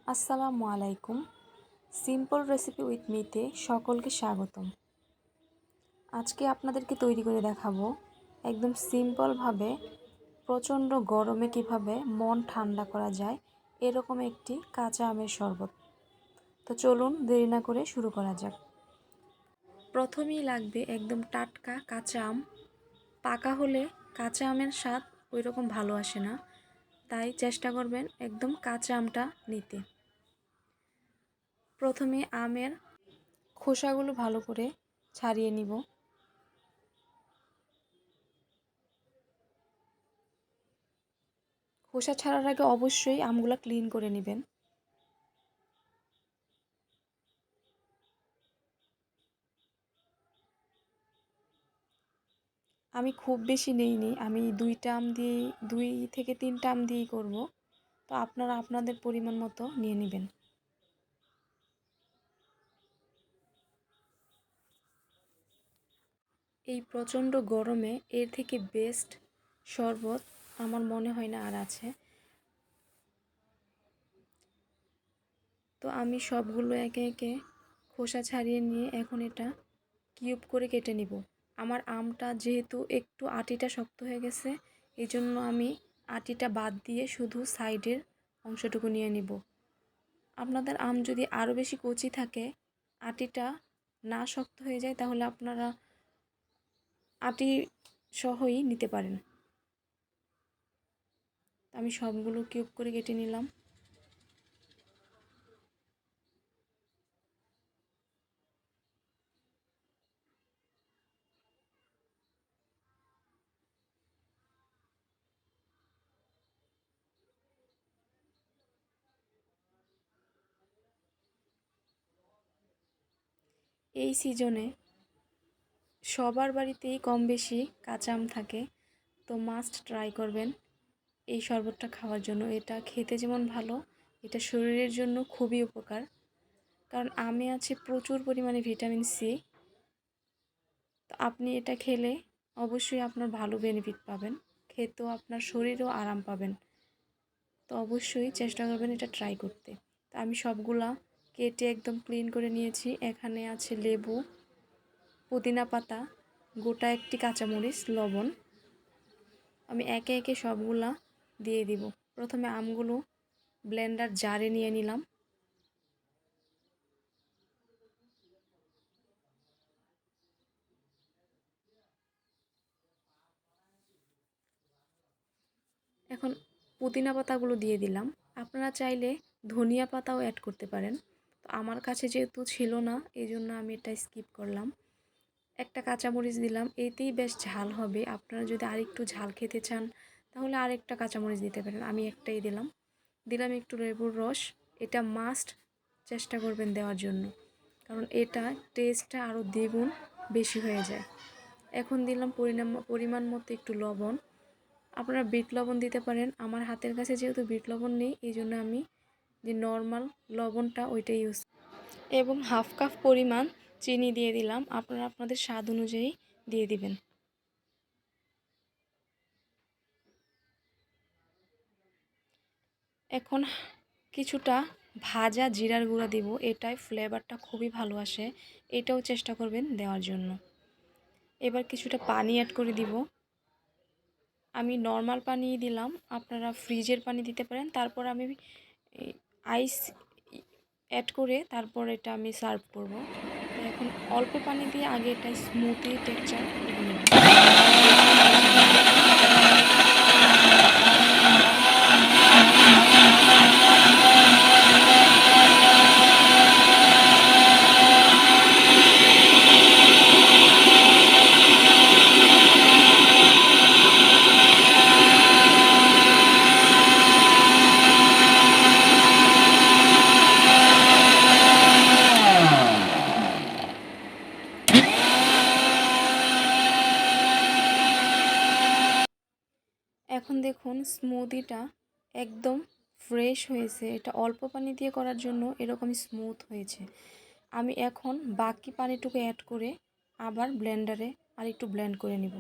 আসসালামু আলাইকুম। Simple recipe with মিতে সকলকে স্বাগতম। আজকে আপনাদেরকে তৈরি করে দেখাবো একদম সিম্পলভাবে প্রচণ্ড গরমে কিভাবে মন ঠান্ডা করা যায় এরকম একটি কাঁচা আমের শরবত। তো চলুন দেরি না করে শুরু করা যাক। প্রথমেই লাগবে একদম টাটকা কাঁচা আম। পাকা হলে কাঁচা আমের স্বাদ ওই রকম ভালো আসে না, তাই চেষ্টা করবেন একদম কাঁচা আমটা নিতে। প্রথমে আমের খোসাগুলো ভালো করে ছাড়িয়ে নিব। খোসা ছাড়ার আগে অবশ্যই আমগুলো ক্লিন করে নেবেন। আমি খুব বেশি নেইনি, আমি 2টা আম দিয়েই 2 থেকে 3টা আম দিয়েই করব। তো আপনারা আপনাদের পরিমাণ মতো নিয়ে নেবেন। এই প্রচণ্ড গরমে এর থেকে বেস্ট শরবত আমার মনে হয় না আর আছে। তো আমি সবগুলো একে একে খোসা ছাড়িয়ে নিয়ে এখন এটা কিউব করে কেটে নিব। আমার আমটা যেহেতু একটু আটিটা শক্ত হয়ে গেছে, এই জন্য আমি আটিটা বাদ দিয়ে শুধু সাইডের অংশটুকু নিয়ে নিব। আপনাদের আম যদি আরও বেশি কচি থাকে, আটিটা না শক্ত হয়ে যায়, তাহলে আপনারা আটি সহই নিতে পারেন। আমি সবগুলো কিউব করে কেটে নিলাম। এই সিজনে সবার বাড়িতেই কম বেশি কাঁচা আম থাকে, তো মাস্ট ট্রাই করবেন এই শরবতটা খাওয়ার জন্য। এটা খেতে যেমন ভালো, এটা শরীরের জন্য খুবই উপকার, কারণ আমে আছে প্রচুর পরিমাণে ভিটামিন সি। তো আপনি এটা খেলে অবশ্যই আপনার ভালো বেনিফিট পাবেন, খেতেও আপনার শরীরও আরাম পাবেন। তো অবশ্যই চেষ্টা করবেন এটা ট্রাই করতে। তো আমি সবগুলা কেটে একদম ক্লিন করে নিয়েছি। এখানে আছে লেবু, পুদিনা পাতা, গোটা একটি কাঁচামরিচ, লবণ। আমি একে একে সবগুলা দিয়ে দিব। প্রথমে আমগুলো ব্লেন্ডার জারে নিয়ে নিলাম। এখন পুদিনা পাতাগুলো দিয়ে দিলাম। আপনারা চাইলে ধনিয়া পাতাও অ্যাড করতে পারেন। তো আমার কাছে যেহেতু ছিল না, এই জন্য আমি এটা স্কিপ করলাম। একটা কাঁচামরিচ দিলাম, এতেই বেশ ঝাল হবে। আপনারা যদি আরেকটু ঝাল খেতে চান তাহলে আরেকটা কাঁচামরিচ দিতে পারেন, আমি একটাই দিলাম। দিলাম একটু লেবুর রস, এটা মাস্ট চেষ্টা করবেন দেওয়ার জন্য, কারণ এটা টেস্টটা আরও দ্বিগুণ বেশি হয়ে যায়। এখন দিলাম পরিমাণ মতো একটু লবণ। আপনারা বিট লবণ দিতে পারেন, আমার হাতের কাছে যেহেতু বিট লবণ নেই, এই জন্য আমি যে নর্মাল লবণটা ওইটাই ইউজ। এবং হাফ কাপ পরিমাণ চিনি দিয়ে দিলাম, আপনারা আপনাদের স্বাদ অনুযায়ী দিয়ে দিবেন। এখন কিছুটা ভাজা জিরার গুঁড়া দিব, এটাই ফ্লেভারটা খুবই ভালো আসে, এটাও চেষ্টা করবেন দেওয়ার জন্য। এবার কিছুটা পানি অ্যাড করে দিব। আমি নর্মাল পানি দিলাম, আপনারা ফ্রিজের পানি দিতে পারেন। তারপর আমি আইস অ্যাড করে তারপর এটা আমি সার্ভ করব। এখন অল্প পানি দিয়ে আগে এটা স্মুথি টেক্সচার করে নেব। এখন দেখুন স্মুদিটা একদম ফ্রেশ হয়েছে। এটা অল্প পানি দিয়ে করার জন্য এরকম স্মুথ হয়েছে। আমি এখন বাকি পানিটুকু অ্যাড করে আবার ব্লেন্ডারে আর একটু ব্লেন্ড করে নিব,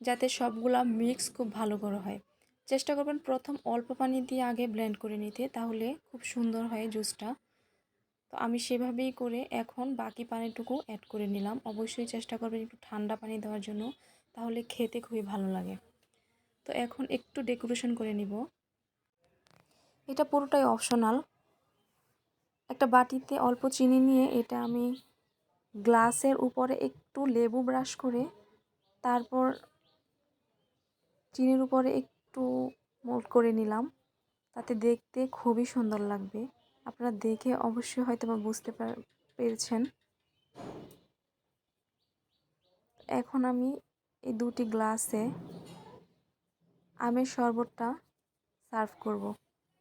যাতে সবগুলা মিক্স খুব ভালো করে হয়। চেষ্টা করবেন প্রথম অল্প পানি দিয়ে আগে ব্লেন্ড করে নিতে, তাহলে খুব সুন্দর হয় জুসটা। তো আমি সেভাবেই করে এখন বাকি পানিটুকু অ্যাড করে নিলাম। অবশ্যই চেষ্টা করবেন একটু ঠান্ডা পানি দেওয়ার জন্য, তাহলে খেতে খুবই ভালো লাগে। তো এখন একটু ডেকোরেশন করে নিব। এটা পুরোটাই অপশনাল। একটা বাটিতে অল্প চিনি নিয়ে এটা আমি গ্লাসের উপরে একটু লেবু ব্রাশ করে তারপর চিনির উপরে একটু মোল্ড করে নিলাম, তাতে দেখতে খুবই সুন্দর লাগবে। আপনারা দেখে অবশ্যই হয়তো বা বুঝতে পেরেছেন। এখন আমি এই দুটি গ্লাসে আমের শরবতটা সার্ভ করব।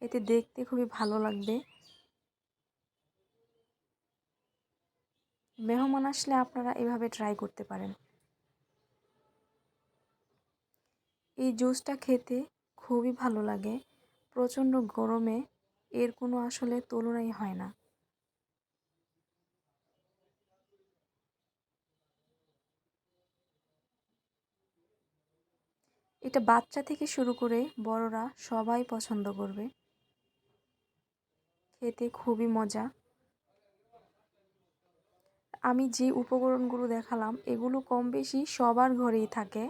এতে দেখতে খুবই ভালো লাগবে। মেহমান আসলে আপনারা এভাবে ট্রাই করতে পারেন। এই জুসটা খেতে খুবই ভালো লাগে। প্রচণ্ড গরমে এর কোনো আসলে তুলনাই হয় না। এটা বাচ্চা থেকে শুরু করে বড়রা সবাই পছন্দ করবে। খেতে খুবই মজা। আমি যে উপকরণগুলো দেখালাম এগুলো কম বেশি সবার ঘরেই থাকে।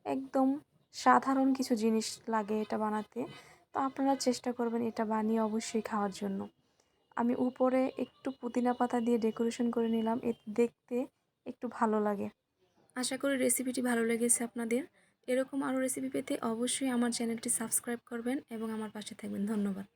একদম সাধারণ কিছু জিনিস লাগে এটা বানাতে। তো আপনারা চেষ্টা করবেন এটা বানিয়ে অবশ্যই খাওয়ার জন্য। আমি উপরে একটু পুদিনা পাতা দিয়ে ডেকোরেশন করে নিলাম, এতে দেখতে একটু ভালো লাগে। আশা করি রেসিপিটি ভালো লেগেছে আপনাদের। এরকম আরও রেসিপি পেতে অবশ্যই আমার চ্যানেলটি সাবস্ক্রাইব করবেন এবং আমার পাশে থাকবেন। ধন্যবাদ।